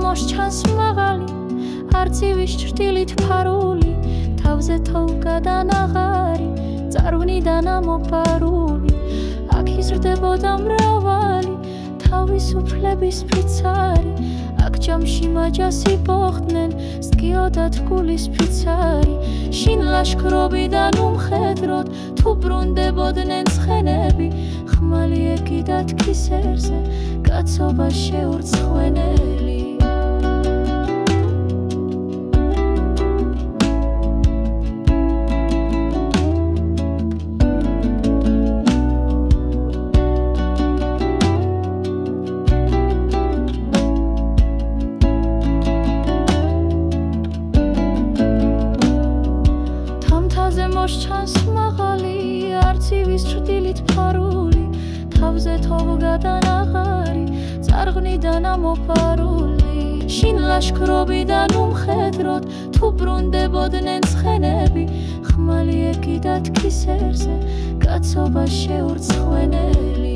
მოსჩანს მაღალი არწივის ჭრდილით ფარული თავზე თოვგადანაღარი წარვნიდან ამოპარული აქ იზრდებოდა მრავალი თავისუფლების ფიცარი აქ ჯამში მაჯასი მოხდნენ სდგიოდათ გულის ფიცარი შინ ლაშქრობიდან უმხედროდ თუ ბრუნდებოდნენ ცხენები ხმალი ეკიდათ კისერზე კაცობა შეურცხვენელი მოსჩანს მაღალი არწივის ჭრდილით ფარული თავზე თოვგადანაღარი წარღნიდან ამოპარული შინ ლაშქრობიდან უმხედროდ თუ ბრუნდებოდნენ ცხენები ხმალი ეკიდათ კისერზე კაცობა შეურცხვენელი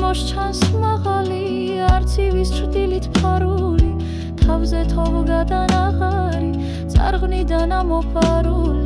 მოსჩანს მაღალი არწივის ჭრდილით ფარული თავზე თოვგადანაღარი წარღნიდან ამოპარული